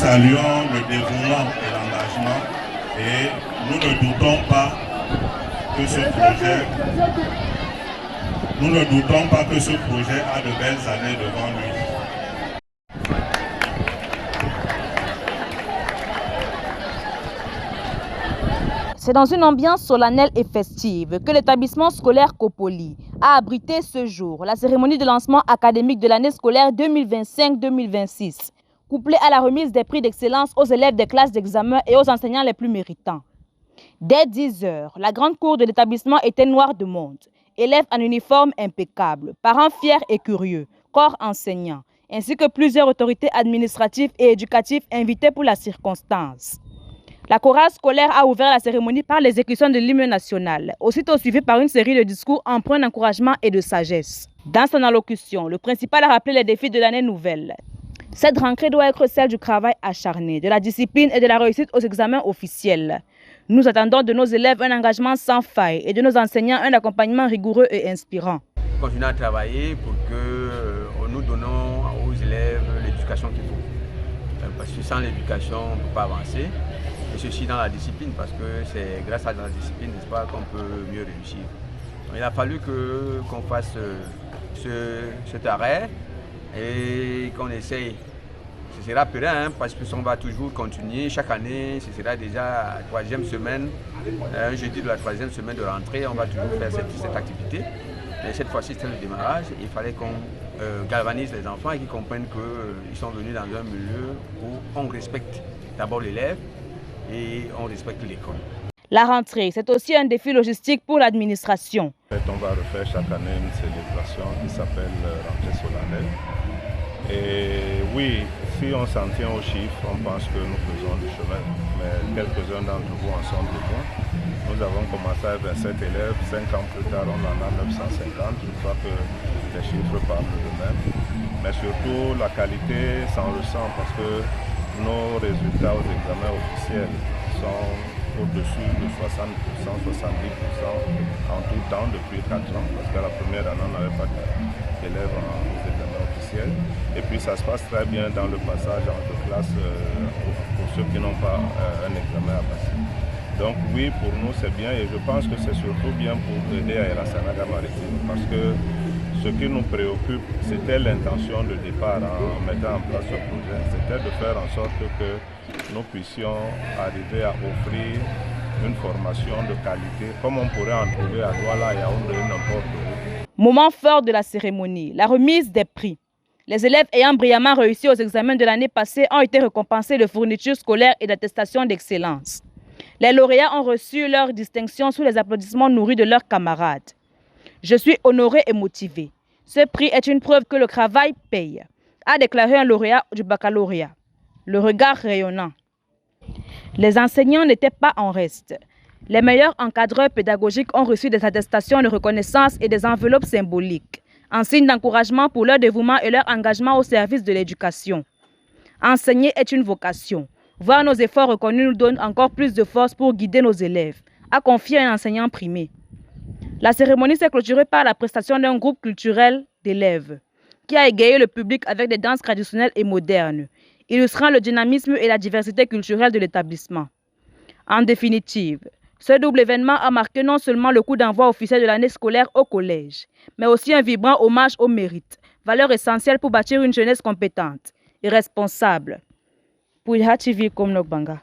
saluons le dévouement et l'engagement et nous ne doutons pas que ce projet a de belles années devant lui. C'est dans une ambiance solennelle et festive que l'établissement scolaire Copoli a abrité ce jour la cérémonie de lancement académique de l'année scolaire 2025-2026, couplée à la remise des prix d'excellence aux élèves des classes d'examen et aux enseignants les plus méritants. Dès 10 heures, la grande cour de l'établissement était noire de monde. Élèves en uniforme impeccable, parents fiers et curieux, corps enseignants, ainsi que plusieurs autorités administratives et éducatives invitées pour la circonstance. La chorale scolaire a ouvert la cérémonie par l'exécution de l'hymne national, aussitôt suivi par une série de discours empreints d'encouragement et de sagesse. Dans son allocution, le principal a rappelé les défis de l'année nouvelle. Cette rentrée doit être celle du travail acharné, de la discipline et de la réussite aux examens officiels. Nous attendons de nos élèves un engagement sans faille et de nos enseignants un accompagnement rigoureux et inspirant. Continuons à travailler pour que nous donnons aux élèves l'éducation qu'il faut. Parce que sans l'éducation, on ne peut pas avancer. Et ceci dans la discipline, parce que c'est grâce à la discipline, n'est-ce pas, qu'on peut mieux réussir. Donc, il a fallu qu'on fasse cet arrêt et qu'on essaye. Ce sera périn, parce qu'on va toujours continuer. Chaque année, ce sera déjà la troisième semaine, un jeudi de la troisième semaine de rentrée, on va toujours faire cette activité. Mais cette fois-ci, c'était le démarrage. Il fallait qu'on galvanise les enfants et qu'ils comprennent qu'ils sont venus dans un milieu où on respecte d'abord l'élève et on respecte l'école. La rentrée, c'est aussi un défi logistique pour l'administration. On va refaire chaque année une célébration qui s'appelle rentrée solennelle. Et oui, si on s'en tient aux chiffres, on pense que nous faisons du chemin. Mais quelques-uns d'entre vous en sont témoins. Nous avons commencé avec 27 élèves, 5 ans plus tard on en a 950. Je crois que les chiffres parlent d'eux-mêmes. Mais surtout la qualité s'en ressent parce que nos résultats aux examens officiels sont au-dessus de 60%, 70% en tout temps depuis 4 ans, parce qu'à la première année, on n'avait pas d'élèves aux examens officiels. Et puis ça se passe très bien dans le passage entre classes pour ceux qui n'ont pas un examen à passer. Donc oui, pour nous c'est bien et je pense que c'est surtout bien pour aider à Erasanaga Maritime, parce que ce qui nous préoccupe, c'était l'intention de départ en mettant en place ce projet, c'était de faire en sorte que nous puissions arriver à offrir une formation de qualité, comme on pourrait en trouver à Douala et à Yaoundé, n'importe où. Moment fort de la cérémonie, la remise des prix. Les élèves ayant brillamment réussi aux examens de l'année passée ont été récompensés de fournitures scolaires et d'attestations d'excellence. Les lauréats ont reçu leur distinction sous les applaudissements nourris de leurs camarades. Je suis honoré et motivé. Ce prix est une preuve que le travail paye, a déclaré un lauréat du baccalauréat. Le regard rayonnant. Les enseignants n'étaient pas en reste. Les meilleurs encadreurs pédagogiques ont reçu des attestations de reconnaissance et des enveloppes symboliques, en signe d'encouragement pour leur dévouement et leur engagement au service de l'éducation. Enseigner est une vocation. Voir nos efforts reconnus nous donne encore plus de force pour guider nos élèves, a confié un enseignant primé. La cérémonie s'est clôturée par la prestation d'un groupe culturel d'élèves, qui a égayé le public avec des danses traditionnelles et modernes, illustrant le dynamisme et la diversité culturelle de l'établissement. En définitive, ce double événement a marqué non seulement le coup d'envoi officiel de l'année scolaire au collège, mais aussi un vibrant hommage au mérite, valeur essentielle pour bâtir une jeunesse compétente et responsable. Pour TV comme Nokbanga.